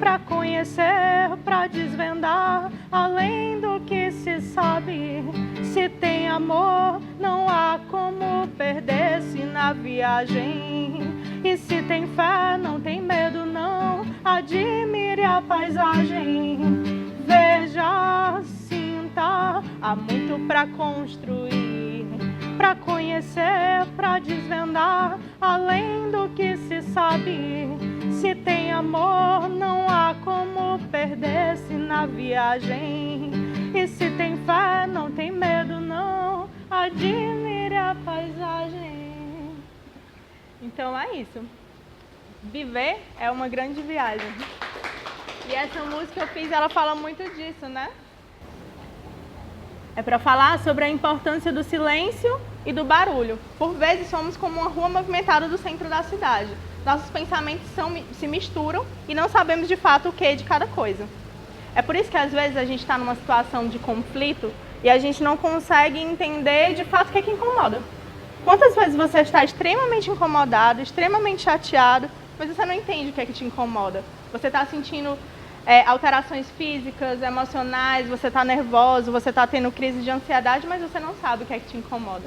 Pra conhecer, pra desvendar, além do que se sabe. Se tem amor, não há como perder-se na viagem. E se tem fé, não tem medo não, admire a paisagem. Veja, sinta, há muito pra construir. Pra conhecer, pra desvendar, além do que se sabe. Se tem amor, não há como perder-se na viagem. E se tem fé, não tem medo não, admire a paisagem. Então é isso. Viver é uma grande viagem. E essa música que eu fiz, ela fala muito disso, né? É para falar sobre a importância do silêncio e do barulho. Por vezes somos como uma rua movimentada do centro da cidade. Nossos pensamentos se misturam e não sabemos de fato o que é de cada coisa. É por isso que às vezes a gente está numa situação de conflito e a gente não consegue entender de fato o que é que incomoda. Quantas vezes você está extremamente incomodado, extremamente chateado, mas você não entende o que é que te incomoda? Você está sentindo alterações físicas, emocionais, você está nervoso, você está tendo crise de ansiedade, mas você não sabe o que é que te incomoda.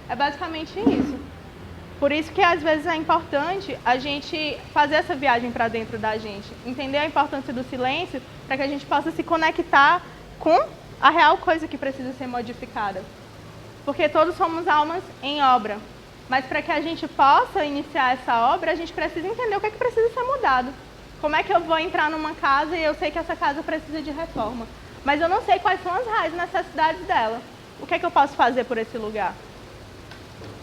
É basicamente isso. Por isso que às vezes é importante a gente fazer essa viagem para dentro da gente, entender a importância do silêncio para que a gente possa se conectar com a real coisa que precisa ser modificada. Porque todos somos almas em obra, mas para que a gente possa iniciar essa obra, a gente precisa entender o que é que precisa ser mudado. Como é que eu vou entrar numa casa e eu sei que essa casa precisa de reforma, mas eu não sei quais são as reais necessidades dela. O que é que eu posso fazer por esse lugar?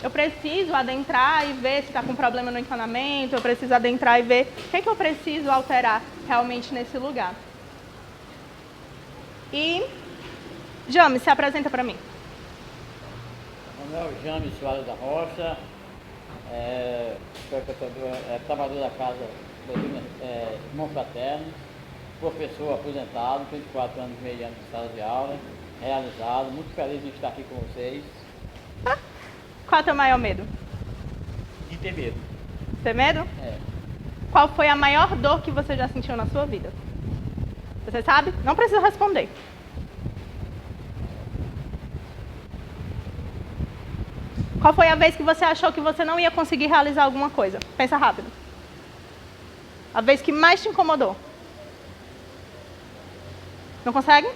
Eu preciso adentrar e ver se está com problema no encanamento, eu preciso adentrar e ver o que é que eu preciso alterar realmente nesse lugar. E, James, se apresenta para mim. Meu nome é James Soares da Rocha, trabalhador da casa irmão fraterno, professor aposentado, 24 anos e meio de sala de aula, realizado, muito feliz de estar aqui com vocês. Qual é o teu maior medo? De ter medo. Ter medo? É. Qual foi a maior dor que você já sentiu na sua vida? Você sabe? Não precisa responder. Qual foi a vez que você achou que você não ia conseguir realizar alguma coisa? Pensa rápido. A vez que mais te incomodou. Não consegue?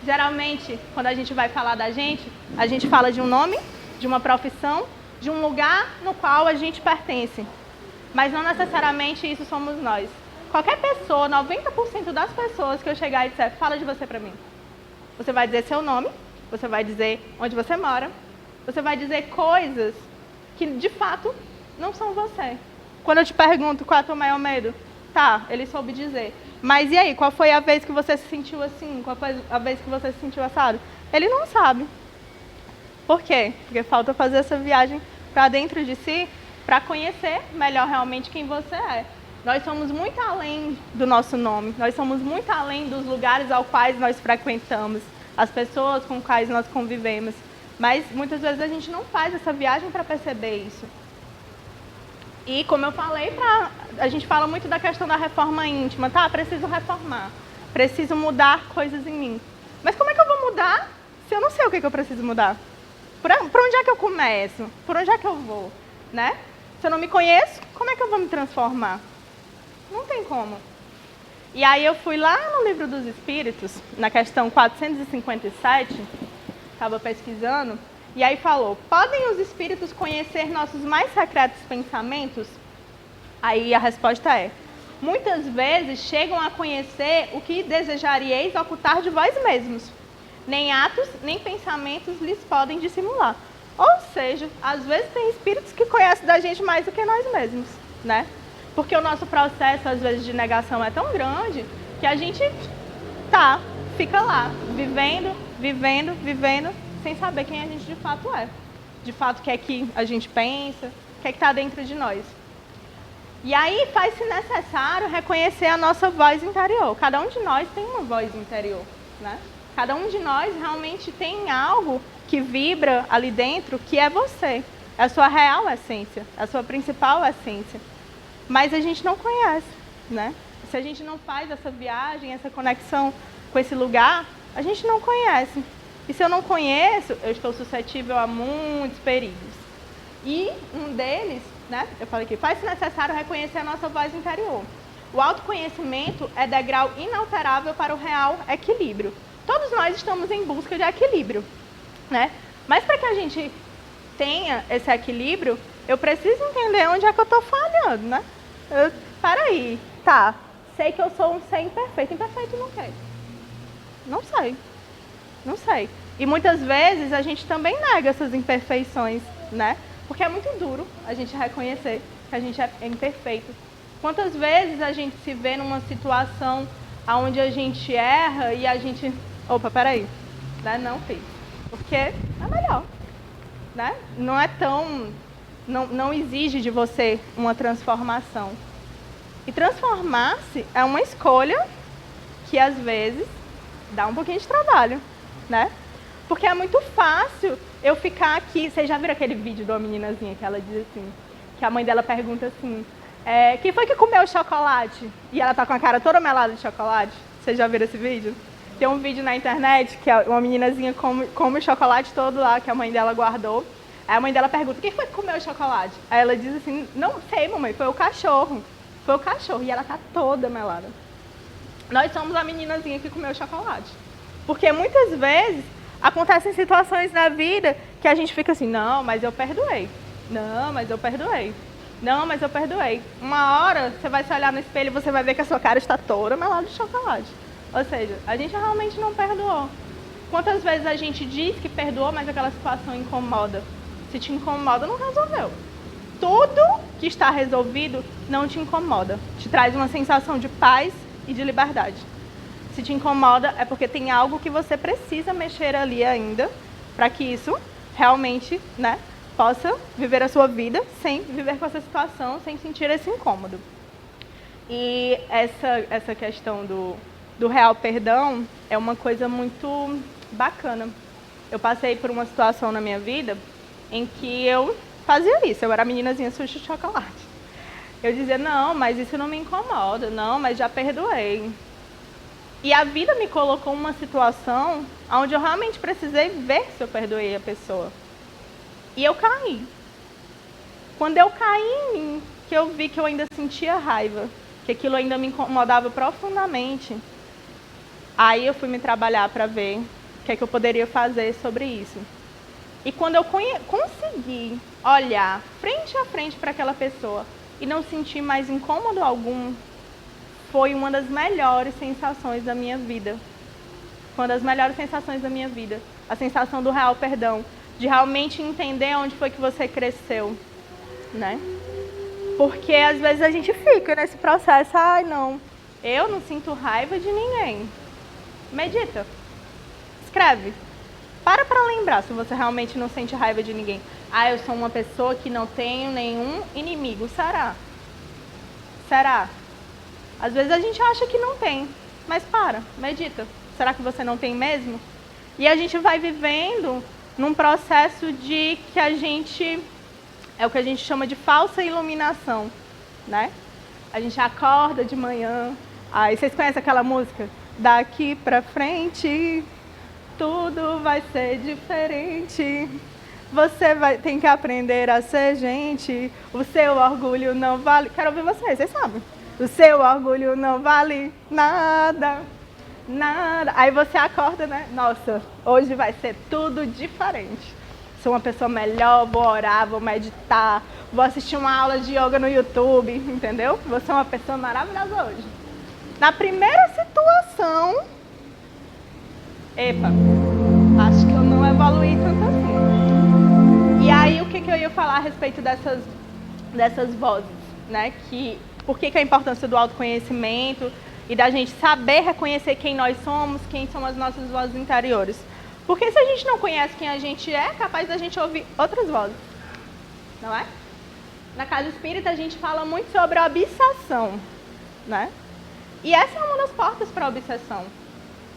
Geralmente, quando a gente vai falar da gente, a gente fala de um nome, de uma profissão, de um lugar no qual a gente pertence. Mas não necessariamente isso somos nós. Qualquer pessoa, 90% das pessoas que eu chegar e disser, fala de você pra mim. Você vai dizer seu nome, você vai dizer onde você mora, você vai dizer coisas que de fato não são você. Quando eu te pergunto qual é o teu maior medo, tá, ele soube dizer. Mas e aí, qual foi a vez que você se sentiu assim? Qual foi a vez que você se sentiu assado? Ele não sabe. Por quê? Porque falta fazer essa viagem para dentro de si, para conhecer melhor realmente quem você é. Nós somos muito além do nosso nome, nós somos muito além dos lugares aos quais nós frequentamos, as pessoas com quais nós convivemos. Mas muitas vezes a gente não faz essa viagem para perceber isso. E como eu falei, a gente fala muito da questão da reforma íntima, tá? Preciso reformar, preciso mudar coisas em mim. Mas como é que eu vou mudar se eu não sei o que eu preciso mudar? Por onde é que eu começo? Por onde é que eu vou? Né? Se eu não me conheço, como é que eu vou me transformar? Não tem como. E aí eu fui lá no Livro dos Espíritos, na questão 457, estava pesquisando, e aí falou, podem os espíritos conhecer nossos mais secretos pensamentos? Aí a resposta é, muitas vezes chegam a conhecer o que desejaríeis ocultar de vós mesmos. Nem atos, nem pensamentos lhes podem dissimular. Ou seja, às vezes tem espíritos que conhecem da gente mais do que nós mesmos, né? Porque o nosso processo, às vezes, de negação é tão grande que a gente fica lá, vivendo, sem saber quem a gente de fato é. De fato, o que é que a gente pensa, o que é que está dentro de nós. E aí faz-se necessário reconhecer a nossa voz interior. Cada um de nós tem uma voz interior, né? Cada um de nós realmente tem algo que vibra ali dentro, que é você. É a sua real essência, a sua principal essência. Mas a gente não conhece. né? Se a gente não faz essa viagem, essa conexão com esse lugar, a gente não conhece. E se eu não conheço, eu estou suscetível a muitos perigos. E um deles, né, eu falei aqui, faz-se necessário reconhecer a nossa voz interior. O autoconhecimento é degrau inalterável para o real equilíbrio. Todos nós estamos em busca de equilíbrio, né? Mas para que a gente tenha esse equilíbrio, eu preciso entender onde é que eu estou falhando, né? Peraí, tá, sei que eu sou um ser imperfeito. Imperfeito no quê? Não sei. Não sei. E muitas vezes a gente também nega essas imperfeições, né? Porque é muito duro a gente reconhecer que a gente é imperfeito. Quantas vezes a gente se vê numa situação onde a gente erra e a gente... Opa, peraí. Né? Não fiz. Porque é melhor. Né? Não é tão... Não exige de você uma transformação. E transformar-se é uma escolha que, às vezes, dá um pouquinho de trabalho, né? Porque é muito fácil eu ficar aqui... Vocês já viram aquele vídeo de uma meninazinha que ela diz assim... Que a mãe dela pergunta assim... quem foi que comeu chocolate? E ela tá com a cara toda melada de chocolate. Vocês já viram esse vídeo? Tem um vídeo na internet que uma meninazinha come o chocolate todo lá que a mãe dela guardou. Aí a mãe dela pergunta, quem foi que comeu o chocolate? Aí ela diz assim, não sei, mamãe, foi o cachorro. Foi o cachorro. E ela tá toda melada. Nós somos a meninazinha que comeu o chocolate. Porque muitas vezes acontecem situações na vida que a gente fica assim, não, mas eu perdoei. Não, mas eu perdoei. Não, mas eu perdoei. Uma hora você vai se olhar no espelho e você vai ver que a sua cara está toda melada de chocolate. Ou seja, a gente realmente não perdoou. Quantas vezes a gente diz que perdoou, mas aquela situação incomoda? Se te incomoda, não resolveu. Tudo que está resolvido não te incomoda. Te traz uma sensação de paz e de liberdade. Se te incomoda, é porque tem algo que você precisa mexer ali ainda para que isso realmente, né, possa viver a sua vida sem viver com essa situação, sem sentir esse incômodo. E essa questão do real perdão é uma coisa muito bacana. Eu passei por uma situação na minha vida em que eu fazia isso, eu era a meninazinha suja de chocolate. Eu dizia, não, mas isso não me incomoda, não, mas já perdoei. E a vida me colocou numa situação onde eu realmente precisei ver se eu perdoei a pessoa. E eu caí. Quando eu caí em mim, que eu vi que eu ainda sentia raiva, que aquilo ainda me incomodava profundamente, aí eu fui me trabalhar para ver o que é que eu poderia fazer sobre isso. E quando eu consegui olhar frente a frente para aquela pessoa e não sentir mais incômodo algum, foi uma das melhores sensações da minha vida. Foi uma das melhores sensações da minha vida. A sensação do real perdão. De realmente entender onde foi que você cresceu, né? Porque às vezes a gente fica nesse processo, ai não, eu não sinto raiva de ninguém. Medita. Escreve. Para lembrar se você realmente não sente raiva de ninguém. Ah, eu sou uma pessoa que não tenho nenhum inimigo. Será? Será? Às vezes a gente acha que não tem, mas medita. Será que você não tem mesmo? E a gente vai vivendo num processo de que a gente... É o que a gente chama de falsa iluminação, né? A gente acorda de manhã... Aí vocês conhecem aquela música? Daqui pra frente... Tudo vai ser diferente. Você tem que aprender a ser gente. O seu orgulho não vale... Quero ouvir vocês sabem. O seu orgulho não vale nada. Nada. Aí você acorda, né? Nossa, hoje vai ser tudo diferente. Sou uma pessoa melhor, vou orar, vou meditar, vou assistir uma aula de yoga no YouTube, entendeu? Vou ser uma pessoa maravilhosa hoje. Na primeira situação... Epa, acho que eu não evoluí tanto assim. E aí, o que eu ia falar a respeito dessas vozes, né? Por que a importância do autoconhecimento e da gente saber reconhecer quem nós somos, quem são as nossas vozes interiores. Porque se a gente não conhece quem a gente é capaz da gente ouvir outras vozes, não é? Na casa espírita a gente fala muito sobre a obsessão, né? E essa é uma das portas para a obsessão.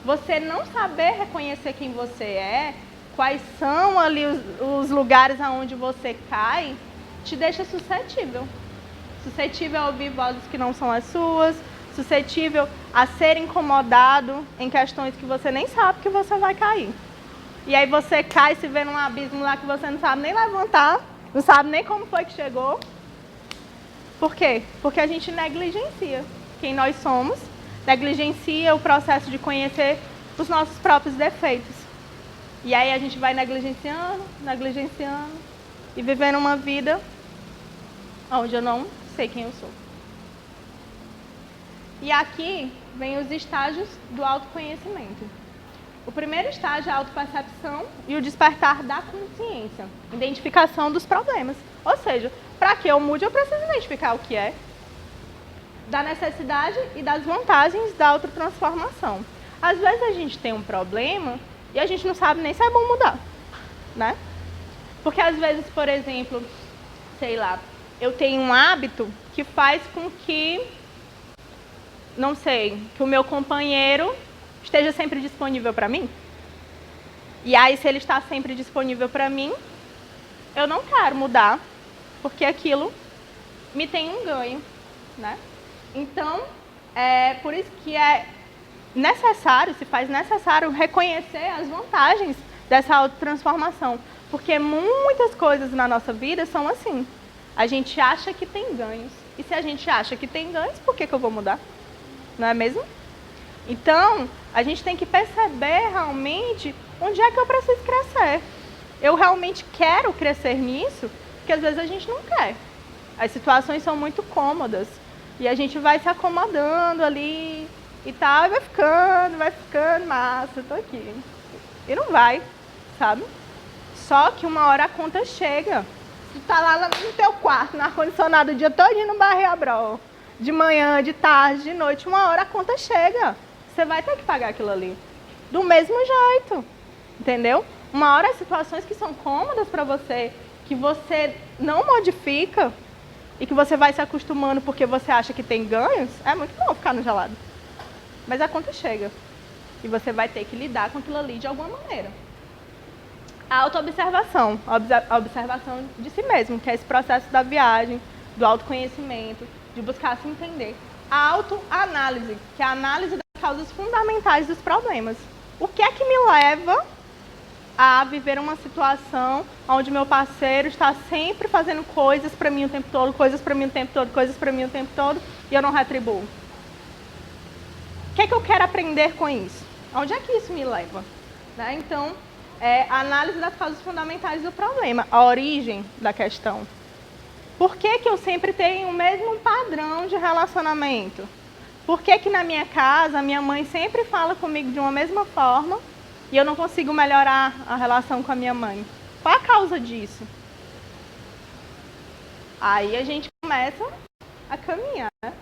Você não saber reconhecer quem você é, quais são ali os lugares aonde você cai, te deixa suscetível. suscetível a ouvir vozes que não são as suas, suscetível a ser incomodado em questões que você nem sabe que você vai cair. E aí você cai e se vê num abismo lá que você não sabe nem levantar, não sabe nem como foi que chegou. Por quê? Porque a gente negligencia quem nós somos, negligencia o processo de conhecer os nossos próprios defeitos. E aí a gente vai negligenciando e vivendo uma vida onde eu não sei quem eu sou. E aqui vem os estágios do autoconhecimento. O primeiro estágio é a autopercepção e o despertar da consciência, identificação dos problemas. Ou seja, para que eu mude, eu preciso identificar o que é, da necessidade e das vantagens da autotransformação. Às vezes a gente tem um problema e a gente não sabe nem se é bom mudar, né? Porque às vezes, por exemplo, sei lá, eu tenho um hábito que faz com que, não sei, que o meu companheiro esteja sempre disponível para mim. E aí, se ele está sempre disponível para mim, eu não quero mudar, porque aquilo me tem um ganho, né? Então, é por isso que é necessário, se faz necessário reconhecer as vantagens dessa autotransformação, porque muitas coisas na nossa vida são assim. A gente acha que tem ganhos, e se a gente acha que tem ganhos, por que eu vou mudar? Não é mesmo? Então, a gente tem que perceber realmente onde é que eu preciso crescer. Eu realmente quero crescer nisso, porque às vezes a gente não quer. As situações são muito cômodas, e a gente vai se acomodando ali, e tal, e vai ficando, massa, tô aqui. E não vai, sabe? Só que uma hora a conta chega. Tu tá lá no teu quarto, no ar-condicionado, o dia todinho no Barreabrol. De manhã, de tarde, de noite, uma hora a conta chega. Você vai ter que pagar aquilo ali. Do mesmo jeito, entendeu? Uma hora as situações que são cômodas para você, que você não modifica, e que você vai se acostumando porque você acha que tem ganhos, é muito bom ficar no gelado. Mas a conta chega. E você vai ter que lidar com aquilo ali de alguma maneira. A autoobservação, a observação de si mesmo, que é esse processo da viagem, do autoconhecimento, de buscar se entender. A autoanálise, que é a análise das causas fundamentais dos problemas. O que é que me leva a viver uma situação onde meu parceiro está sempre fazendo coisas para mim o tempo todo, coisas para mim o tempo todo, coisas para mim o tempo todo, e eu não retribuo? O que é que eu quero aprender com isso? Onde é que isso me leva? Né? Então, a análise das causas fundamentais do problema, a origem da questão. Por que que eu sempre tenho o mesmo padrão de relacionamento? Por que que na minha casa, a minha mãe sempre fala comigo de uma mesma forma e eu não consigo melhorar a relação com a minha mãe? Qual a causa disso? Aí a gente começa a caminhar, né?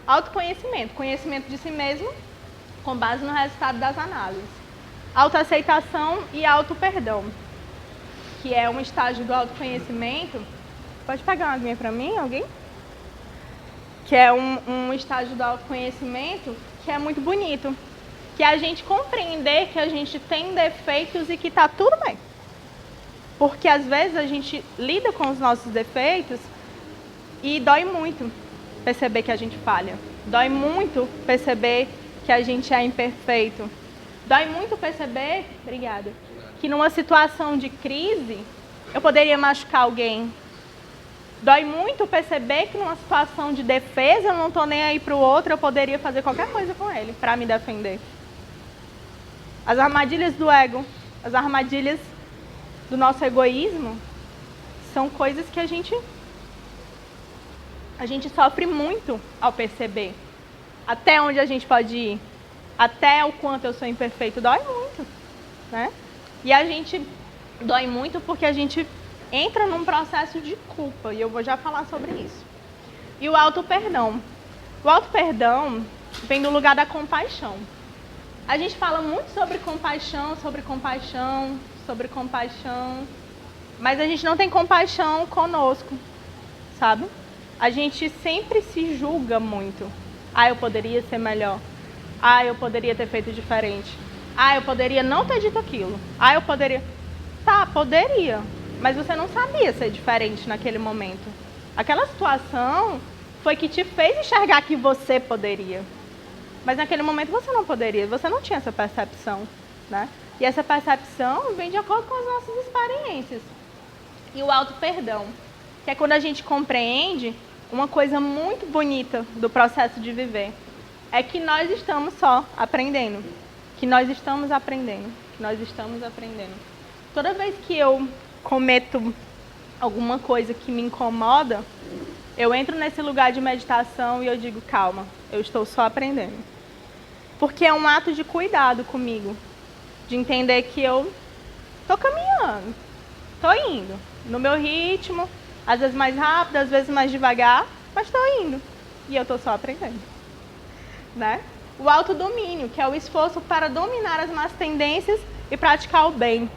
Autoconhecimento, conhecimento de si mesmo com base no resultado das análises. Autoaceitação e autoperdão, que é um estágio do autoconhecimento. Pode pegar uma aguinha para mim, alguém? Que é um estágio do autoconhecimento que é muito bonito. Que é a gente compreender que a gente tem defeitos e que tá tudo bem. Porque às vezes a gente lida com os nossos defeitos e dói muito perceber que a gente falha. Dói muito perceber que a gente é imperfeito. Dói muito perceber, obrigada, que numa situação de crise eu poderia machucar alguém. Dói muito perceber que numa situação de defesa eu não estou nem aí para o outro, eu poderia fazer qualquer coisa com ele para me defender. As armadilhas do ego, as armadilhas do nosso egoísmo são coisas que a gente sofre muito ao perceber. Até onde a gente pode ir, até o quanto eu sou imperfeito, dói muito, né? E a gente dói muito porque a gente entra num processo de culpa, e eu vou já falar sobre isso. E o auto-perdão. O auto-perdão vem do lugar da compaixão. A gente fala muito sobre compaixão, mas a gente não tem compaixão conosco, sabe? A gente sempre se julga muito. Ah, eu poderia ser melhor. Ah, eu poderia ter feito diferente. Ah, eu poderia não ter dito aquilo. Ah, eu poderia... Tá, poderia. Mas você não sabia ser diferente naquele momento. Aquela situação foi que te fez enxergar que você poderia. Mas naquele momento você não poderia, você não tinha essa percepção, né? E essa percepção vem de acordo com as nossas experiências. E o auto-perdão, que é quando a gente compreende uma coisa muito bonita do processo de viver, é que nós estamos só aprendendo, que nós estamos aprendendo, que nós estamos aprendendo. Toda vez que eu cometo alguma coisa que me incomoda, eu entro nesse lugar de meditação e eu digo, calma, eu estou só aprendendo. Porque é um ato de cuidado comigo, de entender que eu estou caminhando, estou indo, no meu ritmo, às vezes mais rápido, às vezes mais devagar, mas estou indo. E eu estou só aprendendo. Né? O autodomínio, que é o esforço para dominar as más tendências e praticar o bem.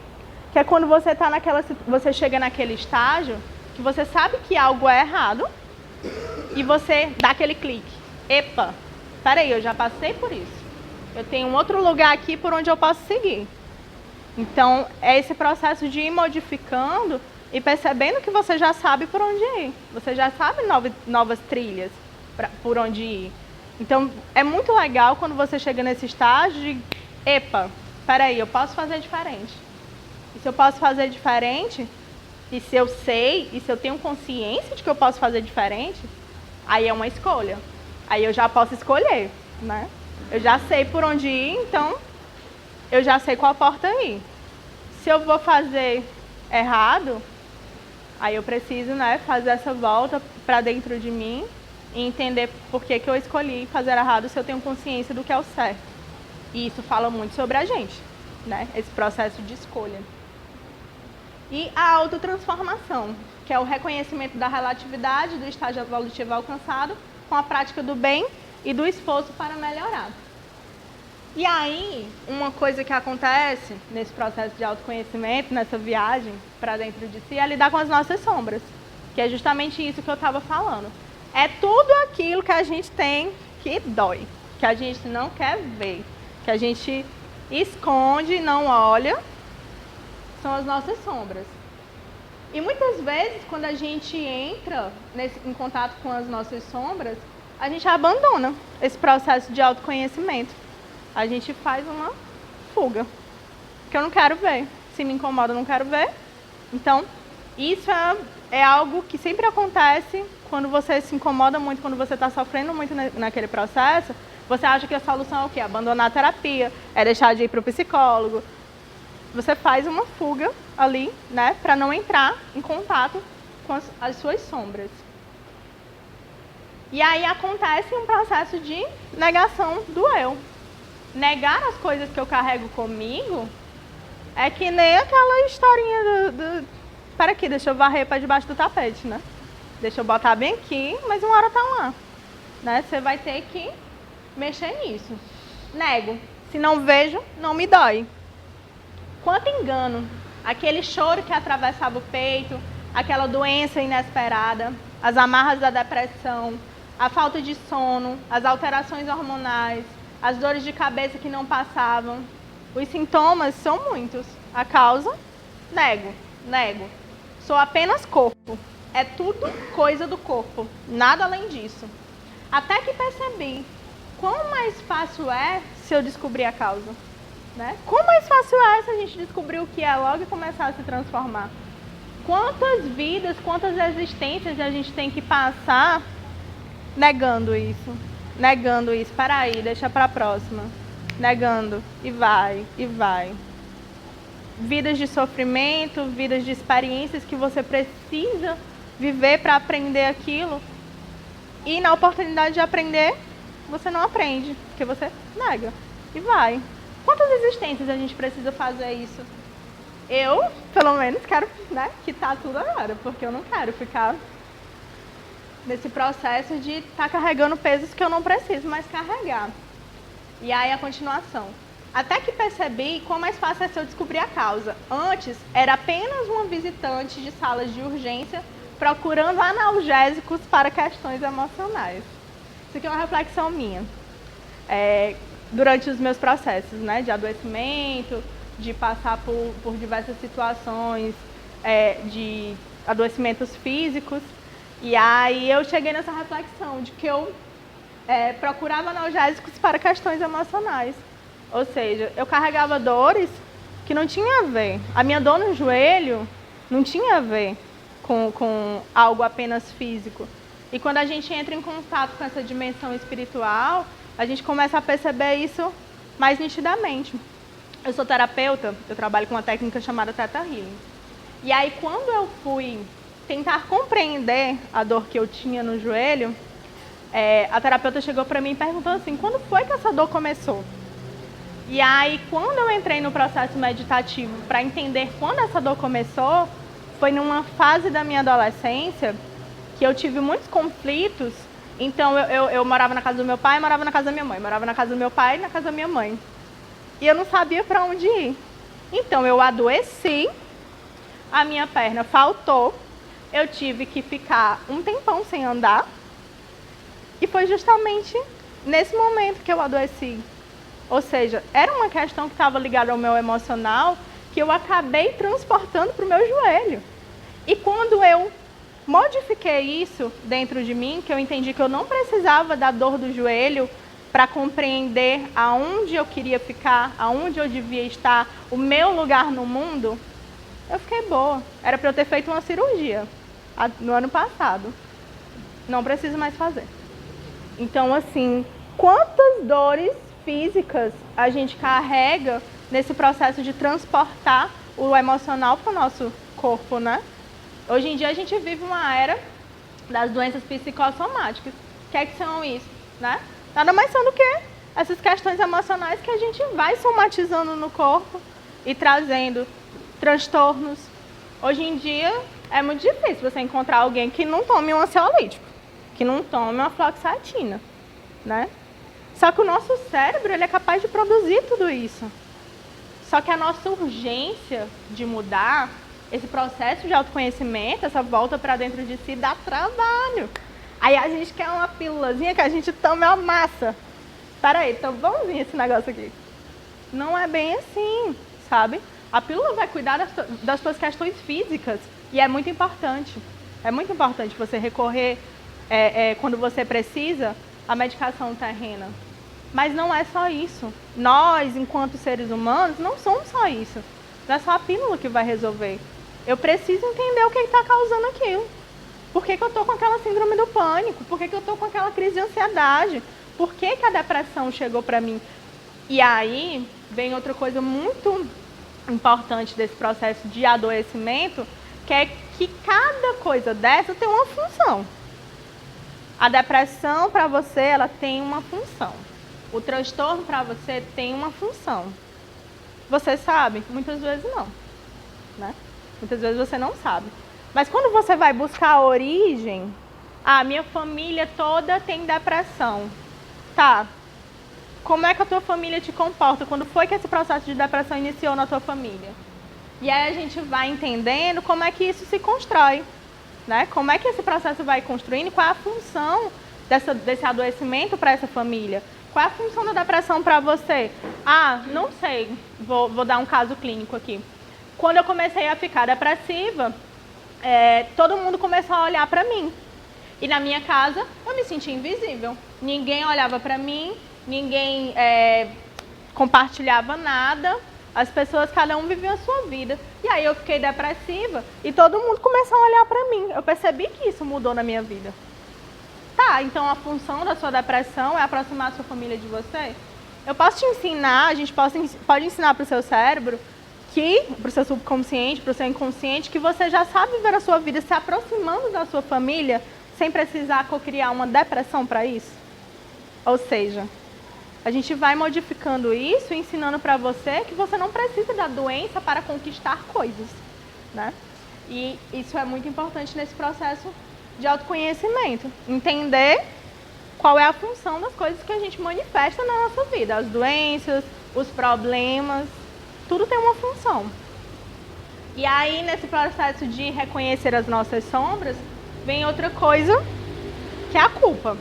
Que é quando você chega naquele estágio que você sabe que algo é errado e você dá aquele clique. Epa, peraí, eu já passei por isso. Eu tenho um outro lugar aqui por onde eu posso seguir. Então, é esse processo de ir modificando e percebendo que você já sabe por onde ir. Você já sabe novas trilhas por onde ir. Então, é muito legal quando você chega nesse estágio de, epa, peraí, eu posso fazer diferente. E se eu posso fazer diferente, e se eu sei, e se eu tenho consciência de que eu posso fazer diferente, aí é uma escolha. Aí eu já posso escolher, né? Eu já sei por onde ir, então eu já sei qual porta ir. Se eu vou fazer errado, aí eu preciso, né, fazer essa volta para dentro de mim e entender por que eu escolhi fazer errado se eu tenho consciência do que é o certo. E isso fala muito sobre a gente, né? Esse processo de escolha. E a autotransformação, que é o reconhecimento da relatividade do estágio evolutivo alcançado com a prática do bem e do esforço para melhorar. E aí, uma coisa que acontece nesse processo de autoconhecimento, nessa viagem para dentro de si, é lidar com as nossas sombras, que é justamente isso que eu estava falando. É tudo aquilo que a gente tem que dói, que a gente não quer ver, que a gente esconde e não olha, são as nossas sombras. E muitas vezes, quando a gente entra em contato com as nossas sombras, a gente abandona esse processo de autoconhecimento. A gente faz uma fuga, que eu não quero ver. Se me incomoda, eu não quero ver. Então, isso é algo que sempre acontece quando você se incomoda muito, quando você está sofrendo muito naquele processo. Você acha que a solução é o quê? Abandonar a terapia, é deixar de ir para o psicólogo. Você faz uma fuga ali, né, para não entrar em contato com as suas sombras. E aí acontece um processo de negação do eu. Negar as coisas que eu carrego comigo é que nem aquela historinha Espera aqui, deixa eu varrer para debaixo do tapete, né? Deixa eu botar bem aqui, mas uma hora tá lá. Né? Você vai ter que mexer nisso. Nego. Se não vejo, não me dói. Quanto engano. Aquele choro que atravessava o peito, aquela doença inesperada, as amarras da depressão, a falta de sono, as alterações hormonais, as dores de cabeça que não passavam. Os sintomas são muitos. A causa, nego. Sou apenas corpo. É tudo coisa do corpo, nada além disso. Até que percebi quão mais fácil é se eu descobrir a causa. Né? Quão mais fácil é se a gente descobrir o que é logo e começar a se transformar. Quantas vidas, quantas existências a gente tem que passar negando isso. Peraí, deixa pra próxima. Negando, e vai. Vidas de sofrimento, vidas de experiências que você precisa viver para aprender aquilo. E na oportunidade de aprender, você não aprende, porque você nega. E vai. Quantas existências a gente precisa fazer isso? Eu, pelo menos, quero, né, quitar tudo agora, porque eu não quero ficar nesse processo de estar carregando pesos que eu não preciso mais carregar. E aí a continuação. Até que percebi quão mais fácil é se eu descobrir a causa. Antes, era apenas uma visitante de salas de urgência procurando analgésicos para questões emocionais. Isso aqui é uma reflexão minha. Durante os meus processos, né, de adoecimento, de passar por diversas situações de adoecimentos físicos. E aí eu cheguei nessa reflexão de que eu procurava analgésicos para questões emocionais. Ou seja, eu carregava dores que não tinha a ver. A minha dor no joelho não tinha a ver com algo apenas físico. E quando a gente entra em contato com essa dimensão espiritual, a gente começa a perceber isso mais nitidamente. Eu sou terapeuta, eu trabalho com uma técnica chamada Theta Healing. E aí quando eu fui tentar compreender a dor que eu tinha no joelho, a terapeuta chegou para mim e perguntou assim, quando foi que essa dor começou? E aí, quando eu entrei no processo meditativo para entender quando essa dor começou, foi numa fase da minha adolescência que eu tive muitos conflitos. Então, eu morava na casa do meu pai, morava na casa da minha mãe. Morava na casa do meu pai e na casa da minha mãe. E eu não sabia para onde ir. Então, eu adoeci, a minha perna faltou, eu tive que ficar um tempão sem andar. E foi justamente nesse momento que eu adoeci. Ou seja, era uma questão que estava ligada ao meu emocional que eu acabei transportando para o meu joelho. E quando eu modifiquei isso dentro de mim, que eu entendi que eu não precisava da dor do joelho para compreender aonde eu queria ficar, aonde eu devia estar, o meu lugar no mundo, eu fiquei boa. Era para eu ter feito uma cirurgia no ano passado. Não preciso mais fazer. Então, assim, quantas dores físicas a gente carrega nesse processo de transportar o emocional para o nosso corpo, né? Hoje em dia a gente vive uma era das doenças psicossomáticas. O que é que são isso, né? Nada mais são do que essas questões emocionais que a gente vai somatizando no corpo e trazendo transtornos. Hoje em dia é muito difícil você encontrar alguém que não tome um ansiolítico, que não tome uma fluoxetina, né? Só que o nosso cérebro ele é capaz de produzir tudo isso. Só que a nossa urgência de mudar, esse processo de autoconhecimento, essa volta para dentro de si, dá trabalho. Aí a gente quer uma pílulazinha que a gente tome uma massa. Peraí, então vamos ver esse negócio aqui. Não é bem assim, sabe? A pílula vai cuidar das suas questões físicas e é muito importante. É muito importante você recorrer, quando você precisa, à medicação terrena. Mas não é só isso. Nós, enquanto seres humanos, não somos só isso. Não é só a pílula que vai resolver. Eu preciso entender o que está causando aquilo. Por que eu estou com aquela síndrome do pânico? Por que eu estou com aquela crise de ansiedade? Por que a depressão chegou para mim? E aí vem outra coisa muito importante desse processo de adoecimento, que é que cada coisa dessa tem uma função. A depressão para você, ela tem uma função. O transtorno para você tem uma função. Você sabe? Muitas vezes não, né? Muitas vezes você não sabe. Mas quando você vai buscar a origem, minha família toda tem depressão. Tá, como é que a tua família te comporta? Quando foi que esse processo de depressão iniciou na tua família? E aí a gente vai entendendo como é que isso se constrói, né? Como é que esse processo vai construindo, qual é a função desse adoecimento para essa família? Qual é a função da depressão para você? Não sei, vou dar um caso clínico aqui. Quando eu comecei a ficar depressiva, todo mundo começou a olhar para mim. E na minha casa, eu me sentia invisível. Ninguém olhava para mim, ninguém compartilhava nada. As pessoas, cada um vivia a sua vida. E aí eu fiquei depressiva e todo mundo começou a olhar para mim. Eu percebi que isso mudou na minha vida. Tá, então a função da sua depressão é aproximar a sua família de você? Eu posso te ensinar, a gente pode ensinar para o seu cérebro, para o seu subconsciente, para o seu inconsciente, que você já sabe viver a sua vida se aproximando da sua família sem precisar cocriar uma depressão para isso? Ou seja, a gente vai modificando isso, ensinando para você que você não precisa da doença para conquistar coisas, né? E isso é muito importante nesse processo de autoconhecimento. Entender qual é a função das coisas que a gente manifesta na nossa vida. As doenças, os problemas, tudo tem uma função. E aí, nesse processo de reconhecer as nossas sombras, vem outra coisa, que é a culpa,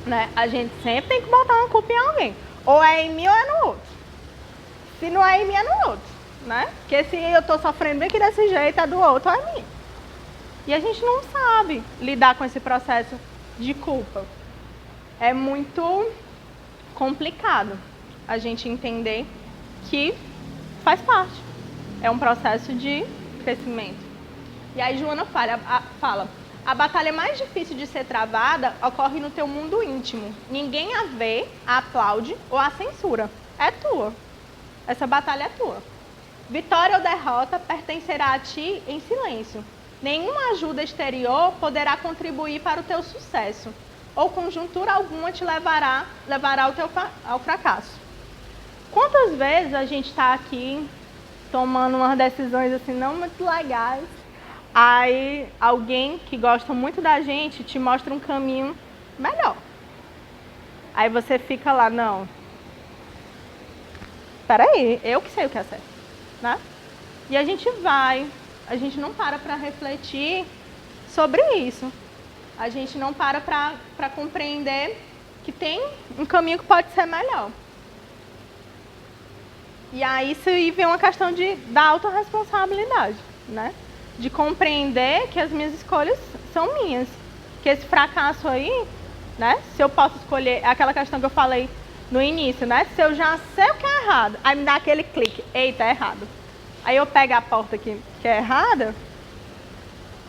né? A gente sempre tem que botar uma culpa em alguém. Ou é em mim ou é no outro. Se não é em mim, é no outro, né? Porque se eu estou sofrendo bem aqui desse jeito, é do outro ou é em mim. E a gente não sabe lidar com esse processo de culpa. É muito complicado a gente entender que faz parte. É um processo de crescimento. E aí Joana fala, a batalha mais difícil de ser travada ocorre no teu mundo íntimo. Ninguém a vê, a aplaude ou a censura. É tua. Essa batalha é tua. Vitória ou derrota pertencerá a ti em silêncio. Nenhuma ajuda exterior poderá contribuir para o teu sucesso, ou conjuntura alguma te levará ao fracasso. Quantas vezes a gente está aqui tomando umas decisões assim não muito legais, aí alguém que gosta muito da gente te mostra um caminho melhor. Aí você fica lá, não, peraí, eu que sei o que é certo, né? E a gente não para refletir sobre isso. A gente não para compreender que tem um caminho que pode ser melhor. E aí isso aí vem uma questão da autorresponsabilidade, né? De compreender que as minhas escolhas são minhas. Que esse fracasso aí, né? Se eu posso escolher, é aquela questão que eu falei no início, né? Se eu já sei o que é errado, aí me dá aquele clique, eita, é errado. Aí eu pego a porta que é errada,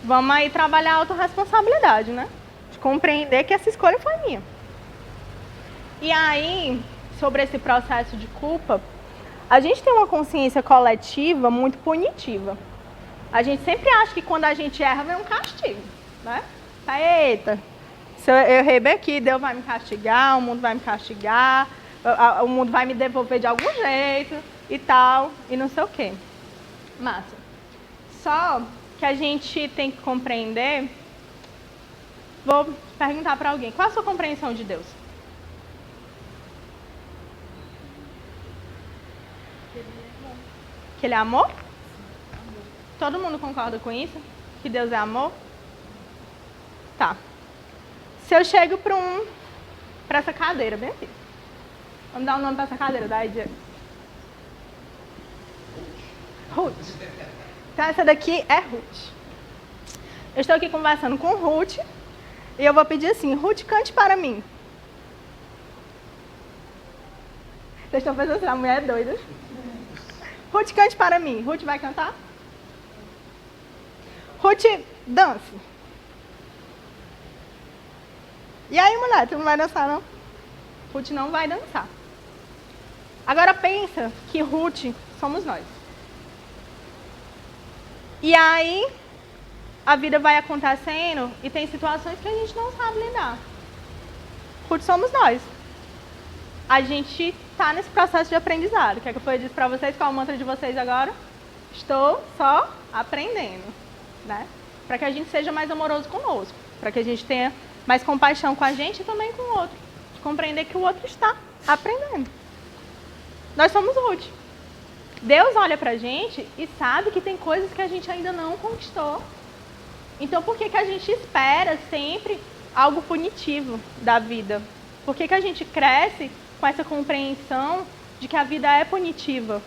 vamos aí trabalhar a autorresponsabilidade, né? De compreender que essa escolha foi minha. E aí, sobre esse processo de culpa, a gente tem uma consciência coletiva muito punitiva. A gente sempre acha que quando a gente erra, vem um castigo, né? Eita, se eu errei bem aqui, Deus vai me castigar, o mundo vai me castigar, o mundo vai me devolver de algum jeito e tal, e não sei o quê. Massa. Só que a gente tem que compreender, vou perguntar para alguém, qual a sua compreensão de Deus? Que Ele é amor? Todo mundo concorda com isso? Que Deus é amor? Tá. Se eu chego para essa cadeira, bem aqui. Vamos dar um nome para essa cadeira, daí, Diego. Ruth. Então essa daqui é Ruth. Eu estou aqui conversando com Ruth e eu vou pedir assim, Ruth, cante para mim. Vocês estão pensando assim, a mulher é doida. Ruth, cante para mim. Ruth vai cantar? Ruth, dance. E aí, mulher, tu não vai dançar, não? Ruth não vai dançar. Agora pensa que Ruth somos nós. E aí, a vida vai acontecendo e tem situações que a gente não sabe lidar. Ruth somos nós. A gente está nesse processo de aprendizado. Quer que eu disse para vocês qual é o mantra de vocês agora? Estou só aprendendo, né? Para que a gente seja mais amoroso conosco. Para que a gente tenha mais compaixão com a gente e também com o outro. De compreender que o outro está aprendendo. Nós somos Ruth. Deus olha pra gente e sabe que tem coisas que a gente ainda não conquistou. Então por que a gente espera sempre algo punitivo da vida? Por que a gente cresce com essa compreensão de que a vida é punitiva?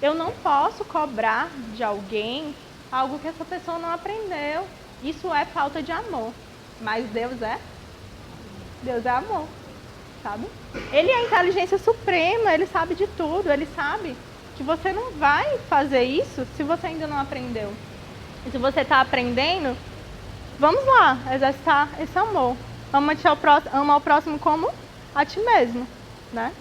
Eu não posso cobrar de alguém algo que essa pessoa não aprendeu. Isso é falta de amor. Mas Deus é amor, sabe? Ele é a inteligência suprema, ele sabe de tudo, ele sabe que você não vai fazer isso se você ainda não aprendeu. E se você está aprendendo, vamos lá, exercitar esse amor. Ama o próximo como a ti mesmo, né?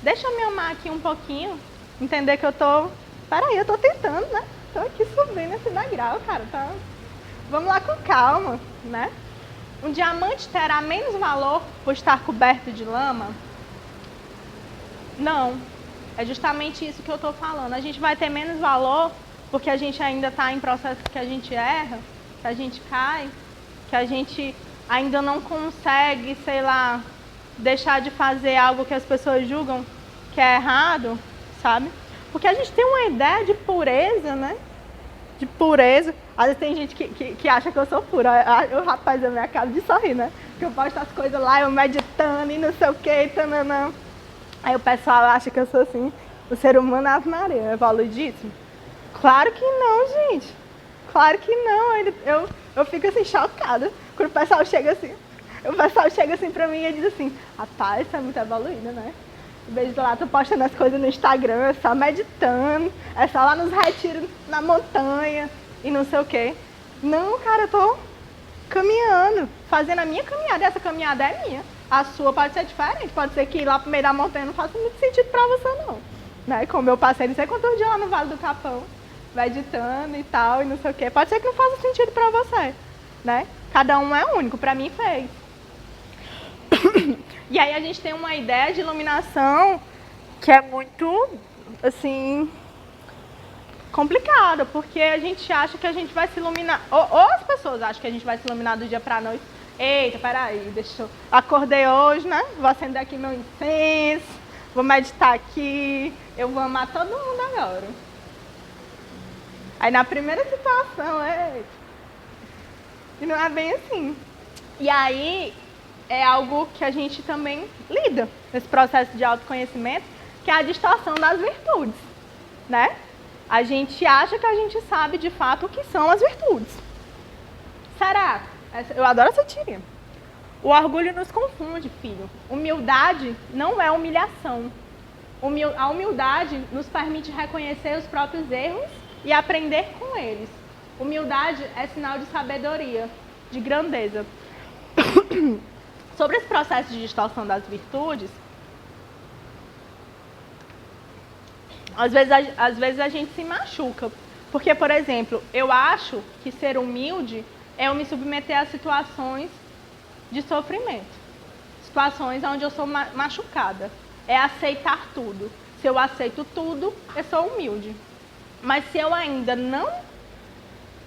Deixa eu me amar aqui um pouquinho, entender que eu tô... Peraí, eu tô tentando, né? Tô aqui subindo esse degrau, cara. Tá... Vamos lá com calma, né? Um diamante terá menos valor por estar coberto de lama? Não. É justamente isso que eu estou falando. A gente vai ter menos valor porque a gente ainda está em processo que a gente erra, que a gente cai, que a gente ainda não consegue, sei lá, deixar de fazer algo que as pessoas julgam que é errado, sabe? Porque a gente tem uma ideia de pureza, né? De pureza. Às vezes tem gente que acha que eu sou pura. O rapaz, a minha cara de sorrir, né? Que eu posto as coisas lá, eu meditando e não sei o que, tananã. Aí o pessoal acha que eu sou assim, o ser humano Ave Maria, evoluidíssimo. Claro que não, gente. Claro que não. Eu fico assim, chocada. Quando o pessoal chega assim pra mim e diz assim, rapaz, você é muito evoluída, né? Em vez de lá, tô postando as coisas no Instagram, é só meditando, é só lá nos retiros na montanha e não sei o quê. Não, cara, eu tô caminhando, fazendo a minha caminhada, essa caminhada é minha. A sua pode ser diferente, pode ser que ir lá pro meio da montanha não faça muito sentido pra você, não. Né? Como eu passei não sei quantos dias lá no Vale do Capão, meditando e tal, e não sei o quê. Pode ser que não faça sentido pra você, né? Cada um é único, pra mim fez. E aí a gente tem uma ideia de iluminação que é muito, assim, complicada, porque a gente acha que a gente vai se iluminar, ou as pessoas acham que a gente vai se iluminar do dia pra noite. Eita, peraí, deixa eu... Acordei hoje, né? Vou acender aqui meu incenso, vou meditar aqui, eu vou amar todo mundo agora. Aí na primeira situação, e não é bem assim. E aí é algo que a gente também lida nesse processo de autoconhecimento, que é a distorção das virtudes, né? A gente acha que a gente sabe de fato o que são as virtudes. Será? Eu adoro essa tirinha. O orgulho nos confunde, filho. Humildade não é humilhação. A humildade nos permite reconhecer os próprios erros e aprender com eles. Humildade é sinal de sabedoria, de grandeza. Sobre esse processo de distorção das virtudes, às vezes a gente se machuca. Porque, por exemplo, eu acho que ser humilde é eu me submeter a situações de sofrimento. Situações onde eu sou machucada. É aceitar tudo. Se eu aceito tudo, eu sou humilde. Mas se eu ainda não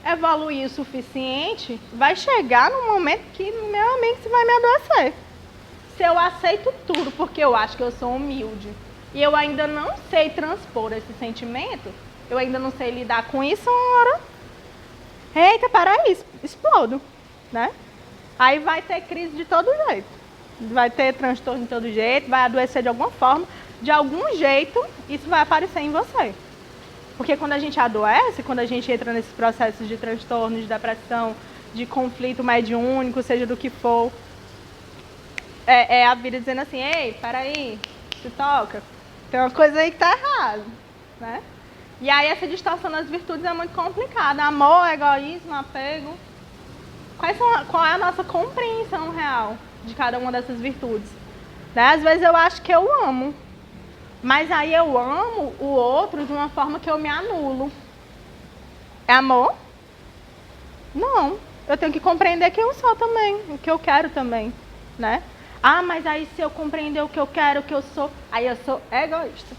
evoluir o suficiente, vai chegar num momento que, meu amigo, você vai me adoecer. Se eu aceito tudo porque eu acho que eu sou humilde e eu ainda não sei transpor esse sentimento, eu ainda não sei lidar com isso, uma hora, eita, peraí, explodo, né? Aí vai ter crise de todo jeito, vai ter transtorno de todo jeito, vai adoecer de alguma forma, de algum jeito, isso vai aparecer em você. Porque quando a gente adoece, quando a gente entra nesses processos de transtorno, de depressão, de conflito mediúnico, seja do que for, é a vida dizendo assim, ei, peraí, se toca, tem uma coisa aí que tá errada, né? E aí essa distorção das virtudes é muito complicada. Amor, egoísmo, apego. Qual é a nossa compreensão real de cada uma dessas virtudes? Né? Às vezes eu acho que eu amo, mas aí eu amo o outro de uma forma que eu me anulo. É amor? Não. Eu tenho que compreender quem eu sou também, o que eu quero também, né? Ah, mas aí se eu compreender o que eu quero, o que eu sou, aí eu sou egoísta.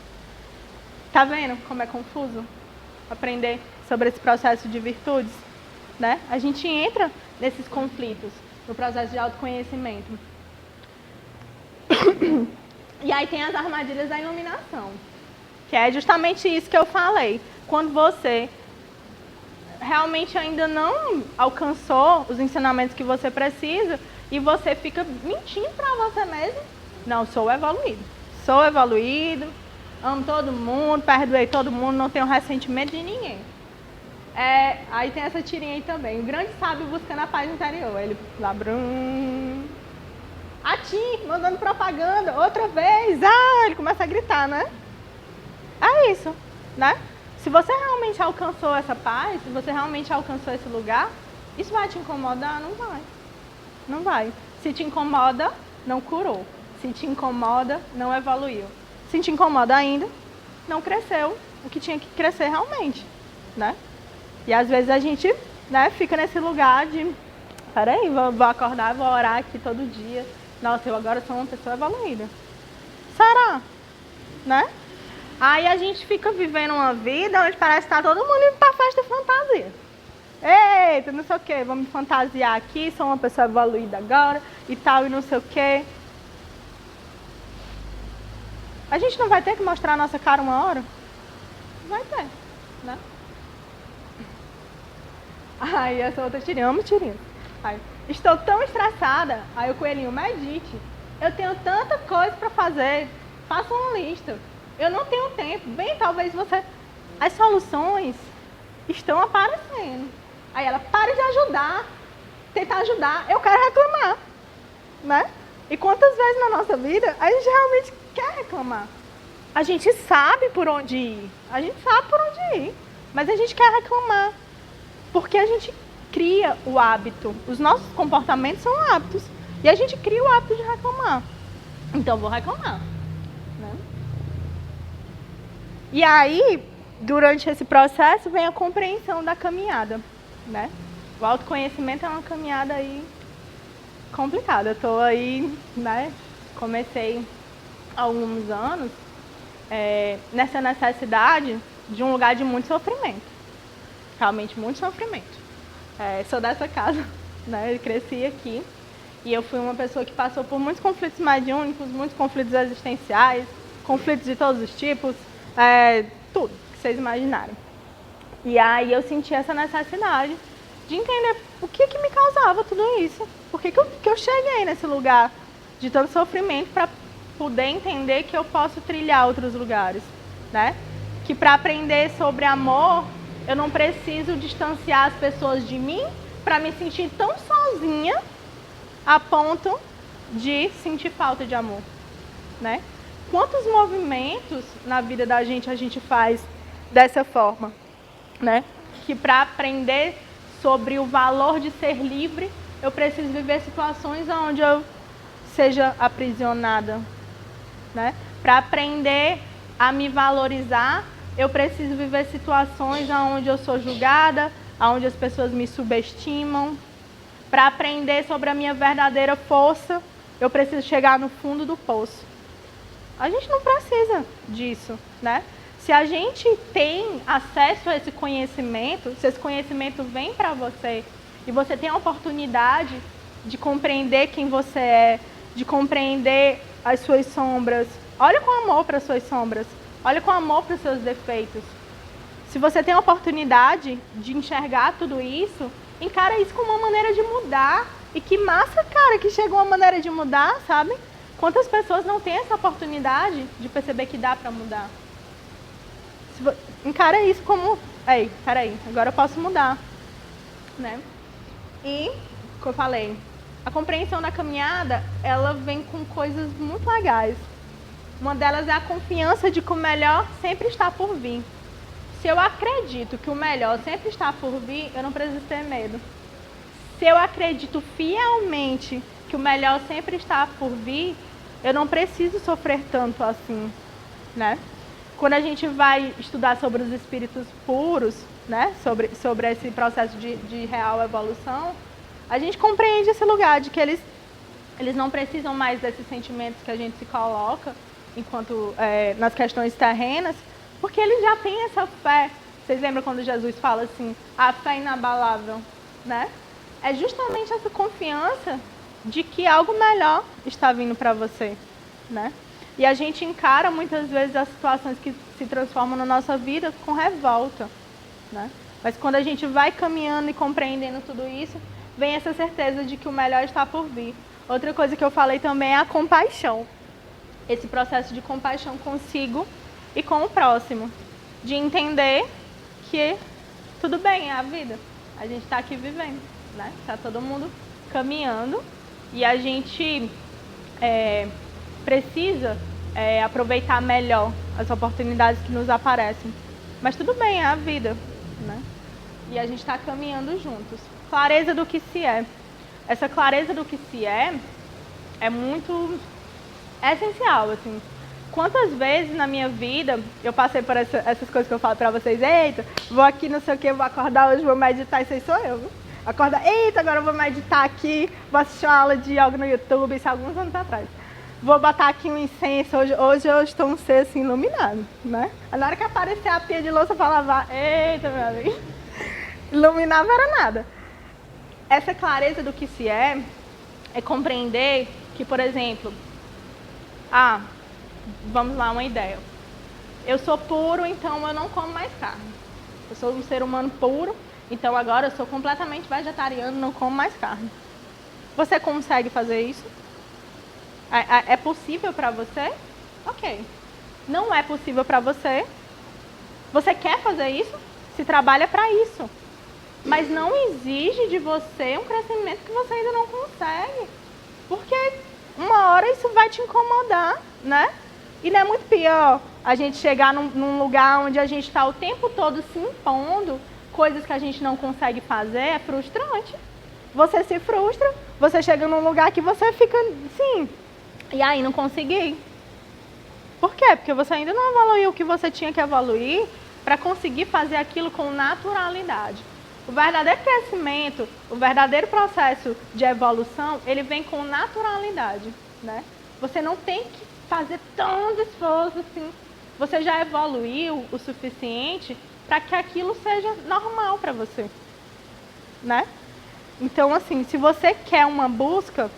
Tá vendo como é confuso aprender sobre esse processo de virtudes, né? A gente entra nesses conflitos no processo de autoconhecimento. E aí tem as armadilhas da iluminação, que é justamente isso que eu falei. Quando você realmente ainda não alcançou os ensinamentos que você precisa e você fica mentindo para você mesmo. Não, sou evoluído, amo todo mundo, perdoei todo mundo, não tenho ressentimento de ninguém. Aí tem essa tirinha aí também. O grande sábio buscando a paz interior. Ele lá, a ti, mandando propaganda, outra vez. Ele começa a gritar, né? É isso, né? Se você realmente alcançou essa paz, se você realmente alcançou esse lugar, isso vai te incomodar? Não vai. Não vai. Se te incomoda, não curou. Se te incomoda, não evoluiu. Se te incomoda ainda, não cresceu o que tinha que crescer realmente, né? E às vezes a gente, né, fica nesse lugar de, peraí, vou acordar, vou orar aqui todo dia. Nossa, eu agora sou uma pessoa evoluída. Será? Né? Aí a gente fica vivendo uma vida onde parece que tá todo mundo indo pra festa de fantasia. Eita, não sei o que, vou me fantasiar aqui, sou uma pessoa evoluída agora e tal, e não sei o que. A gente não vai ter que mostrar a nossa cara uma hora? Vai ter, né? Aí essa outra tirinha, amo tirinha. Aí, estou tão estressada, aí o coelhinho, medite. Eu tenho tanta coisa para fazer, faça uma lista. Eu não tenho tempo. Bem, talvez você... As soluções estão aparecendo. Aí ela, pare de ajudar. tentar ajudar, eu quero reclamar, né? E quantas vezes na nossa vida a gente realmente quer reclamar? A gente sabe por onde ir, mas a gente quer reclamar, porque a gente cria o hábito, os nossos comportamentos são hábitos, e a gente cria o hábito de reclamar. Então, vou reclamar, né? E aí, durante esse processo, vem a compreensão da caminhada, né? O autoconhecimento é uma caminhada aí complicada. Eu estou aí, né? Comecei há alguns anos nessa necessidade de um lugar de muito sofrimento. Realmente, muito sofrimento. Sou dessa casa, né? Eu cresci aqui. E eu fui uma pessoa que passou por muitos conflitos mediúnicos, muitos conflitos existenciais, conflitos de todos os tipos, tudo que vocês imaginarem. E aí eu senti essa necessidade de entender o que me causava tudo isso. Por que eu cheguei nesse lugar de tanto sofrimento para poder entender que eu posso trilhar outros lugares, né? Que para aprender sobre amor, eu não preciso distanciar as pessoas de mim para me sentir tão sozinha a ponto de sentir falta de amor, né? Quantos movimentos na vida da gente a gente faz dessa forma, né? Que para aprender sobre o valor de ser livre, eu preciso viver situações onde eu seja aprisionada, né? Para aprender a me valorizar, eu preciso viver situações onde eu sou julgada, onde as pessoas me subestimam. Para aprender sobre a minha verdadeira força, eu preciso chegar no fundo do poço. A gente não precisa disso, né? Se a gente tem acesso a esse conhecimento, se esse conhecimento vem para você e você tem a oportunidade de compreender quem você é, de compreender as suas sombras, olha com amor para as suas sombras, olha com amor para os seus defeitos. Se você tem a oportunidade de enxergar tudo isso, encara isso como uma maneira de mudar. E que massa, cara, que chegou uma maneira de mudar, sabe? Quantas pessoas não têm essa oportunidade de perceber que dá pra mudar? Encara isso como, ei, peraí, agora eu posso mudar, né? E, como eu falei, a compreensão da caminhada, ela vem com coisas muito legais. Uma delas é a confiança de que o melhor sempre está por vir. Se eu acredito que o melhor sempre está por vir, eu não preciso ter medo. Se eu acredito fielmente que o melhor sempre está por vir, eu não preciso sofrer tanto assim, né? Quando a gente vai estudar sobre os espíritos puros, né? Sobre esse processo de real evolução, a gente compreende esse lugar de que eles não precisam mais desses sentimentos que a gente se coloca enquanto nas questões terrenas, porque eles já têm essa fé. Vocês lembram quando Jesus fala assim, a fé inabalável, né? É justamente essa confiança de que algo melhor está vindo para você, né? E a gente encara muitas vezes as situações que se transformam na nossa vida com revolta, né? Mas quando a gente vai caminhando e compreendendo tudo isso, vem essa certeza de que o melhor está por vir. Outra coisa que eu falei também é a compaixão. Esse processo de compaixão consigo e com o próximo. De entender que tudo bem, é a vida. A gente está aqui vivendo, né? Está todo mundo caminhando e a gente precisa aproveitar melhor as oportunidades que nos aparecem. Mas tudo bem, é a vida, né? E a gente está caminhando juntos. Clareza do que se é. Essa clareza do que se é muito essencial, assim. Quantas vezes na minha vida eu passei por essas coisas que eu falo pra vocês, eita, vou aqui, não sei o que, vou acordar hoje, vou meditar, isso aí sou eu, viu? Acorda, eita, agora eu vou meditar aqui, vou assistir uma aula de yoga no YouTube, isso há alguns anos atrás. Vou botar aqui um incenso, hoje eu estou um ser assim, iluminado, né? Na hora que aparecer a pia de louça pra lavar, eita, meu amigo, iluminava era nada. Essa clareza do que se é compreender que, por exemplo, vamos lá, uma ideia. Eu sou puro, então eu não como mais carne. Eu sou um ser humano puro, então agora eu sou completamente vegetariano, não como mais carne. Você consegue fazer isso? É possível para você? Ok. Não é possível para você? Você quer fazer isso? Se trabalha para isso. mas não exige de você um crescimento que você ainda não consegue. Porque uma hora isso vai te incomodar, né? E não é muito pior a gente chegar num lugar onde a gente está o tempo todo se impondo coisas que a gente não consegue fazer, é frustrante. Você se frustra, você chega num lugar que você fica assim, e aí não consegui. Por quê? Porque você ainda não evoluiu o que você tinha que evoluir para conseguir fazer aquilo com naturalidade. O verdadeiro crescimento, o verdadeiro processo de evolução, ele vem com naturalidade, né? Você não tem que fazer tanto esforço assim. Você já evoluiu o suficiente para que aquilo seja normal para você, né? Então, assim, se você quer uma busca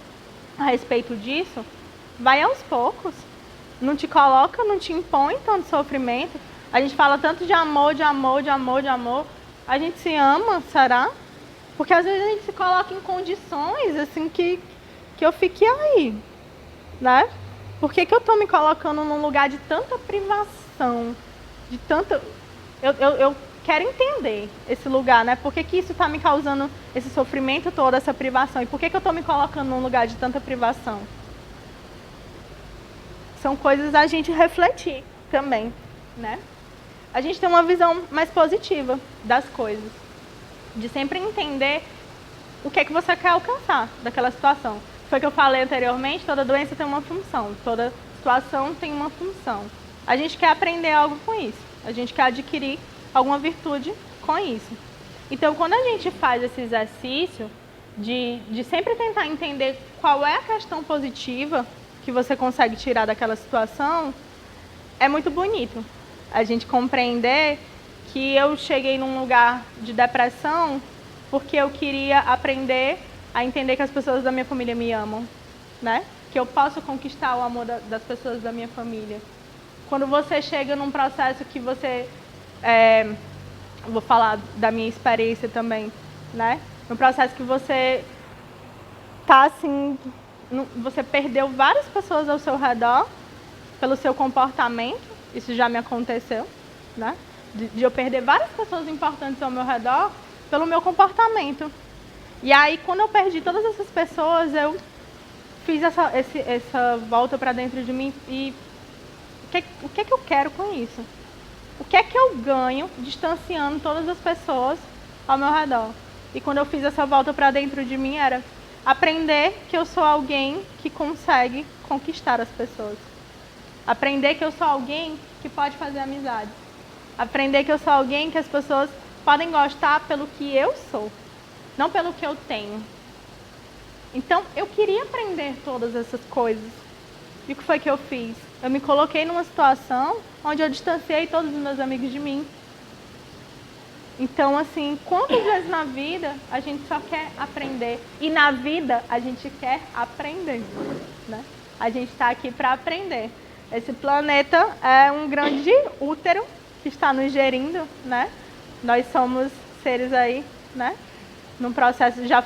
a respeito disso, vai aos poucos. Não te coloca, não te impõe tanto sofrimento. A gente fala tanto de amor, de amor, de amor, de amor. A gente se ama, será? Porque às vezes a gente se coloca em condições, assim, que eu fique aí, né? Por que eu estou me colocando num lugar de tanta privação, de tanta... Eu quero entender esse lugar, né? Por que isso está me causando esse sofrimento todo, essa privação? E por que eu estou me colocando num lugar de tanta privação? São coisas a gente refletir também, né? A gente tem uma visão mais positiva das coisas. De sempre entender o que é que você quer alcançar daquela situação. Foi o que eu falei anteriormente, toda doença tem uma função, toda situação tem uma função. A gente quer aprender algo com isso, a gente quer adquirir alguma virtude com isso. Então, quando a gente faz esse exercício de sempre tentar entender qual é a questão positiva que você consegue tirar daquela situação, é muito bonito. A gente compreender que eu cheguei num lugar de depressão porque eu queria aprender a entender que as pessoas da minha família me amam, né? Que eu posso conquistar o amor das pessoas da minha família. Quando você chega num processo que você... vou falar da minha experiência também, né? Num processo que você tá assim... Você perdeu várias pessoas ao seu redor pelo seu comportamento. Isso já me aconteceu, né? De eu perder várias pessoas importantes ao meu redor pelo meu comportamento. E aí, quando eu perdi todas essas pessoas, eu fiz essa volta para dentro de mim e o que eu quero com isso? O que é que eu ganho distanciando todas as pessoas ao meu redor? E quando eu fiz essa volta para dentro de mim, era aprender que eu sou alguém que consegue conquistar as pessoas. Aprender que eu sou alguém que pode fazer amizade. Aprender que eu sou alguém que as pessoas podem gostar pelo que eu sou, não pelo que eu tenho. Então, eu queria aprender todas essas coisas. E o que foi que eu fiz? Eu me coloquei numa situação onde eu distanciei todos os meus amigos de mim. Então, assim, quantas vezes na vida a gente só quer aprender? E na vida a gente quer aprender, né? A gente está aqui para aprender. Esse planeta é um grande útero que está nos gerindo, né? Nós somos seres aí, né? Num processo, já